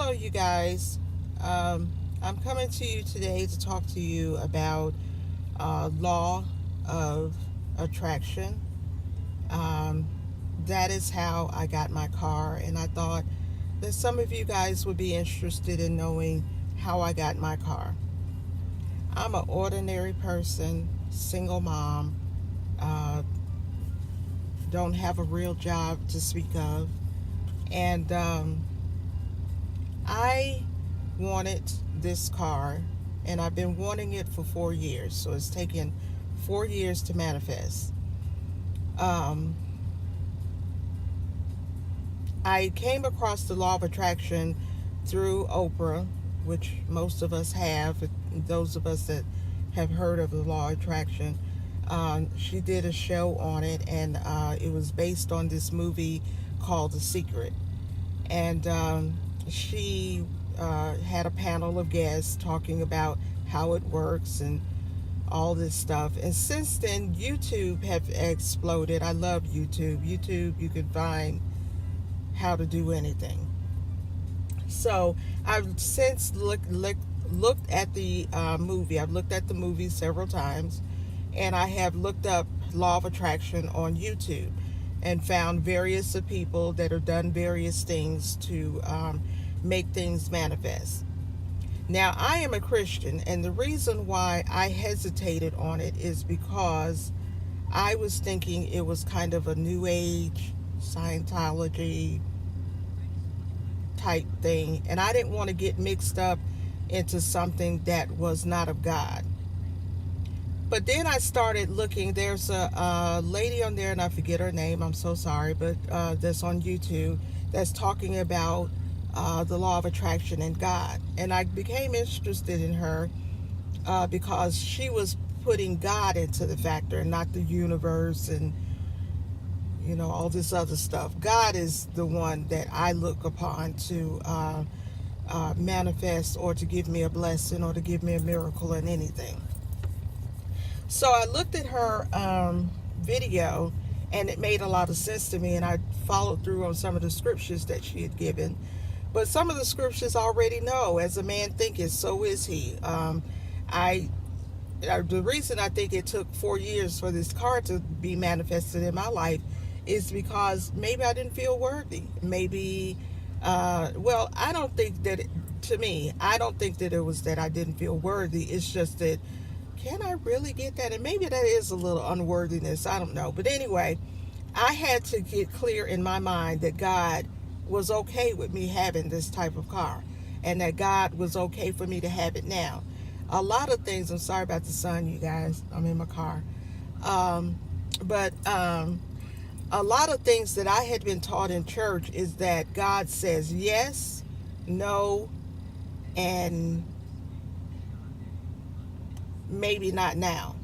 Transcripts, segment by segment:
Hello, you guys. I'm coming to you today to talk to you about law of attraction. Um, that is how I got my car, and I thought that some of you guys would be interested in knowing how I got my car. I'm an ordinary person, single mom, uh, don't have a real job to speak of, and I wanted this car, and I've been wanting it for 4 years. So it's taken 4 years to manifest. Um, I came across the law of attraction through Oprah, which most of us have. Those of us that have heard of the law of attraction, she did a show on it, and it was based on this movie called The Secret. And she had a panel of guests talking about how it works and all this stuff. And since then, YouTube have exploded. I love YouTube. YouTube, you can find how to do anything. So I've since looked at the movie. I've looked at the movie several times, and I have looked up law of attraction on YouTube and found various of people that have done various things to make things manifest. Now, I am a Christian, and the reason why I hesitated on it is because I was thinking it was kind of a new age Scientology type thing, and I didn't want to get mixed up into something that was not of God. But then I started looking. There's a lady on there, and I forget her name. I'm so sorry, but that's on YouTube that's talking about the law of attraction and God. And I became interested in her because she was putting God into the factor and not the universe and all this other stuff. God is the one that I look upon to manifest or to give me a blessing or to give me a miracle in anything. So I looked at her video, and it made a lot of sense to me, and I followed through on some of the scriptures that she had given. But some of the scriptures I already know. As a man thinketh, so is he. The reason I think it took 4 years for this car to be manifested in my life is because maybe I didn't feel worthy. Maybe, I don't think that, I don't think that it was that I didn't feel worthy. It's just that, can I really get that? And maybe that is a little unworthiness. I don't know. But anyway, I had to get clear in my mind that God was okay with me having this type of car, and that God was okay for me to have it now. A lot of things, I'm sorry about the sun, you guys. I'm in my car. But a lot of things that I had been taught in church is that God says yes, no, and maybe not now.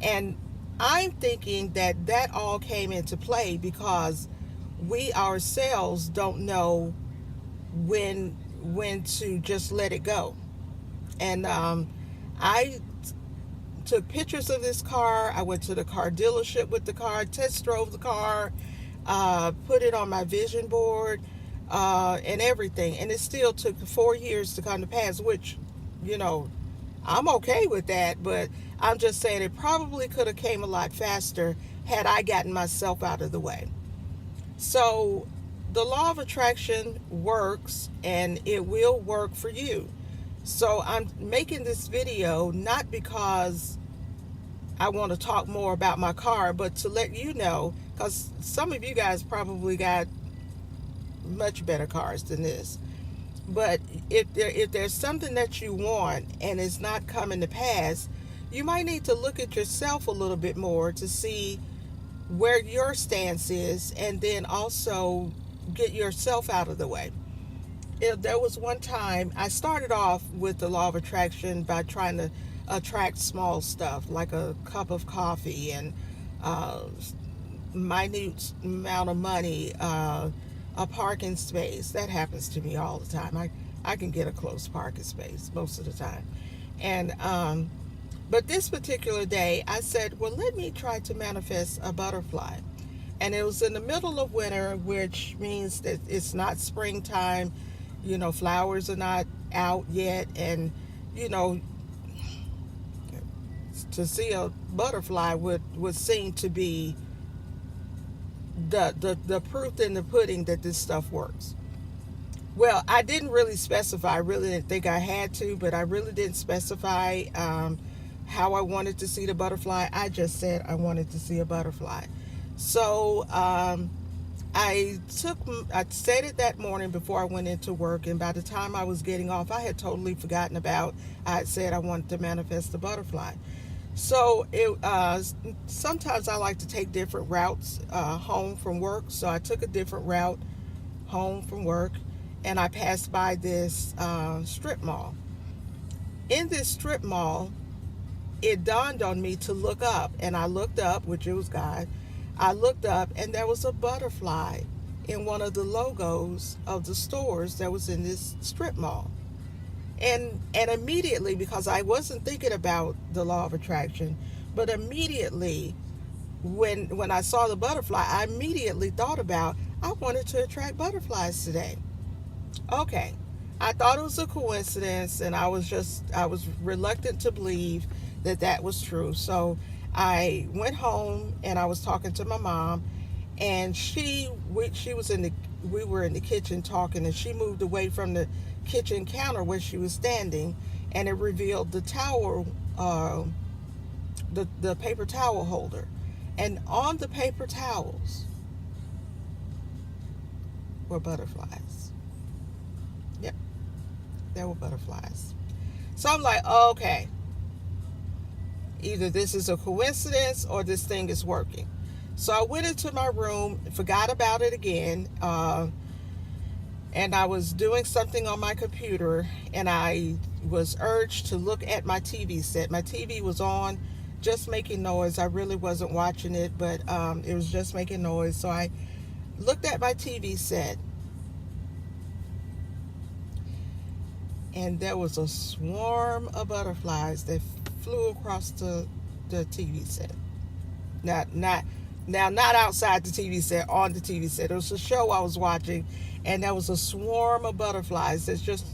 And I'm thinking that that all came into play because we ourselves don't know when to just let it go. And I took pictures of this car. I went to the car dealership with the car, test drove the car, put it on my vision board, and everything. And it still took 4 years to come to pass, which, I'm okay with that, but I'm just saying it probably could have came a lot faster had I gotten myself out of the way. So the law of attraction works, and it will work for you. So I'm making this video not because I want to talk more about my car, but to let you know, because some of you guys probably got much better cars than this. But if there's something that you want and it's not coming to pass, you might need to look at yourself a little bit more to see where your stance is, and then also get yourself out of the way. There was one time I started off with the law of attraction by trying to attract small stuff like a cup of coffee and minute amount of money, a parking space. That happens to me all the time. I can get a close parking space most of the time. And but this particular day, I said, well, let me try to manifest a butterfly. And it was in the middle of winter, which means that it's not springtime. flowers are not out yet, and you know, to see a butterfly would seem to be the proof in the pudding that this stuff works. Well, I didn't really specify. I really didn't think I had to, but I really didn't specify how I wanted to see the butterfly. I just said I wanted to see a butterfly. So I said it that morning before I went into work, and by the time I was getting off, I had totally forgotten about. I had said I wanted to manifest a butterfly. So sometimes I like to take different routes home from work. So I took a different route home from work, and I passed by this strip mall. In this strip mall, it dawned on me to look up, and I looked up, which it was God. I looked up, and there was a butterfly in one of the logos of the stores that was in this strip mall. And immediately, because I wasn't thinking about the law of attraction, but immediately when I saw the butterfly, I immediately thought about, I wanted to attract butterflies today. Okay. I thought it was a coincidence, and I was reluctant to believe that that was true. So I went home, and I was talking to my mom, and she was we were in the kitchen talking, and she moved away from the kitchen counter where she was standing, and it revealed the towel, the paper towel holder, and on the paper towels were butterflies. Yep, there were butterflies. So I'm like, okay, either this is a coincidence or this thing is working. So I went into my room, forgot about it again, and I was doing something on my computer, and I was urged to look at my TV set. My TV was on, just making noise. I really wasn't watching it, but it was just making noise. So I looked at my TV set, and there was a swarm of butterflies that flew across the TV set. Not outside the TV set, on the TV set. It was a show I was watching, and there was a swarm of butterflies that just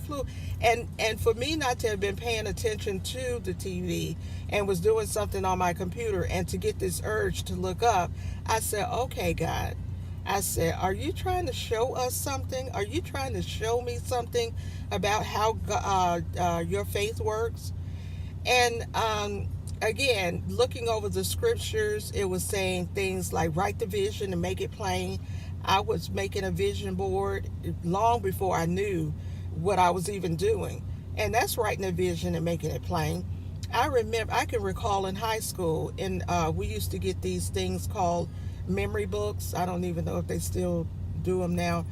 flew. And for me not to have been paying attention to the TV and was doing something on my computer, and to get this urge to look up, I said, okay, God. I said, are you trying to show us something? Are you trying to show me something about how your faith works? And again, looking over the scriptures, it was saying things like write the vision and make it plain. I was making a vision board long before I knew what I was even doing. And that's writing a vision and making it plain. I can recall in high school, and we used to get these things called memory books. I don't even know if they still do them now.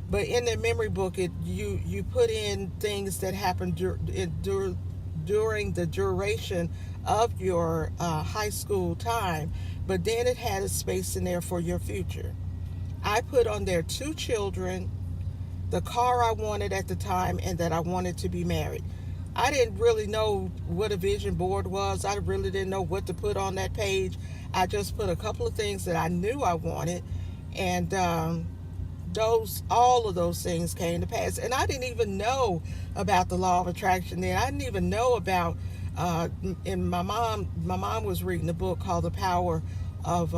But in the memory book, you put in things that happened during the duration of your high school time, but then it had a space in there for your future. I put on there 2 children, the car I wanted at the time, and that I wanted to be married. I didn't really know what a vision board was. I really didn't know what to put on that page. I just put a couple of things that I knew I wanted, and all of those things came to pass. And I didn't even know about the law of attraction then. I didn't even know about and my mom was reading a book called The Power of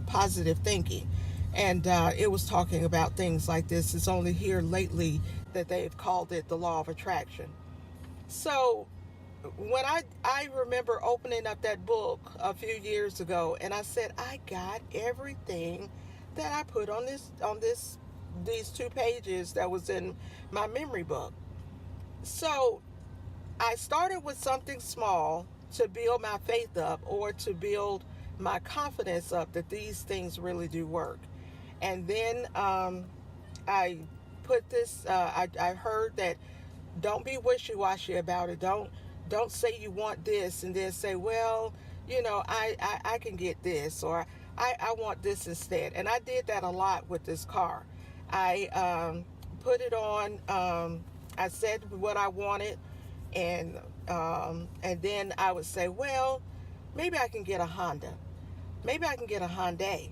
Positive Thinking, and it was talking about things like this. It's only here lately that they've called it the law of attraction. So when I remember opening up that book a few years ago, and I said, I got everything that I put on these 2 pages that was in my memory book. So I started with something small to build my faith up, or to build my confidence up that these things really do work. And then I put this. I heard that don't be wishy-washy about it. Don't say you want this and then say, well, I can get this, or I want this instead. And I did that a lot with this car. I put it on. I said what I wanted, and then I would say, well, maybe I can get a Honda. Maybe I can get a Hyundai.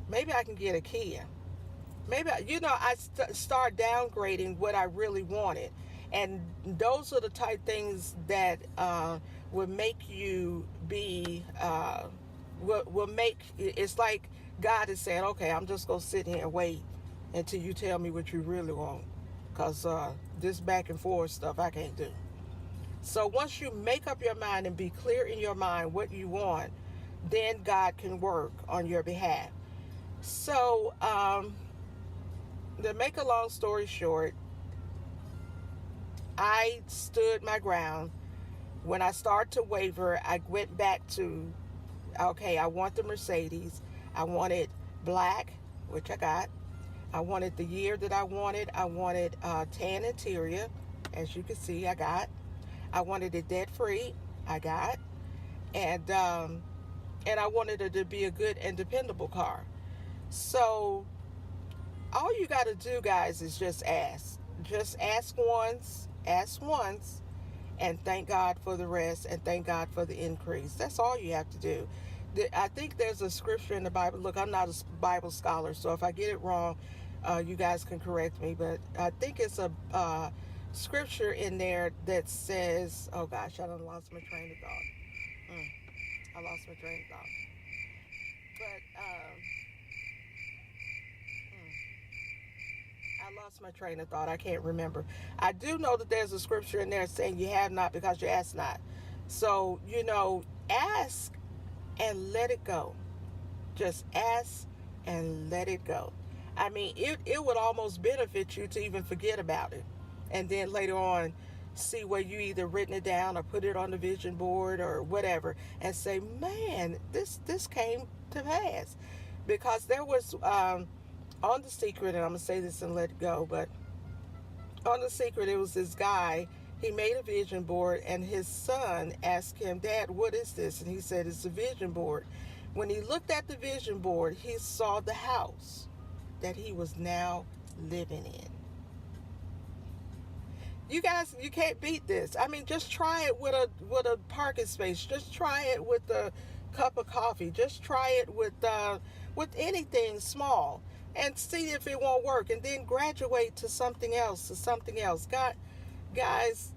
Maybe I can get a Kia. maybe, I start downgrading what I really wanted. And those are the type things that would make you be, will make, it's like God is saying, okay, I'm just going to sit here and wait until you tell me what you really want. Because this back and forth stuff I can't do. So once you make up your mind and be clear in your mind what you want, then God can work on your behalf. So, to make a long story short, I stood my ground. When I started to waver, I went back to, okay, I want the Mercedes. I wanted black, which I got. I wanted the year that I wanted. I wanted tan interior, as you can see, I got. I wanted it debt free, I got. And I wanted it to be a good and dependable car. So all you got to do, guys, is just ask. Just ask once, and thank God for the rest, and thank God for the increase. That's all you have to do. I think there's a scripture in the Bible. Look, I'm not a Bible scholar, so if I get it wrong, you guys can correct me. But I think it's a scripture in there that says, oh gosh, I done lost my train of thought. I lost my train of thought. But I lost my train of thought. I can't remember. I do know that there's a scripture in there saying you have not because you ask not. So, ask and let it go. Just ask and let it go. I mean, it would almost benefit you to even forget about it. And then later on, see where you either written it down or put it on the vision board or whatever and say, man, this came to pass. Because there was, on The Secret, and I'm going to say this and let it go, but on The Secret, it was this guy. He made a vision board, and his son asked him, Dad, what is this? And he said, it's a vision board. When he looked at the vision board, he saw the house that he was now living in. You guys, you can't beat this. I mean, just try it with a parking space. Just try it with a cup of coffee. Just try it with anything small, and see if it won't work. And then graduate to something else. God, guys,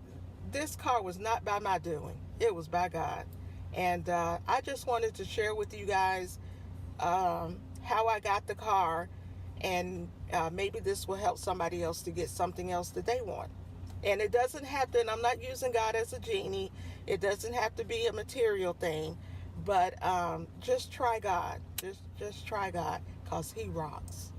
this car was not by my doing. It was by God. And I just wanted to share with you guys how I got the car, and maybe this will help somebody else to get something else that they want. And it doesn't have to, and I'm not using God as a genie, it doesn't have to be a material thing, but just try God. Just try God, because He rocks.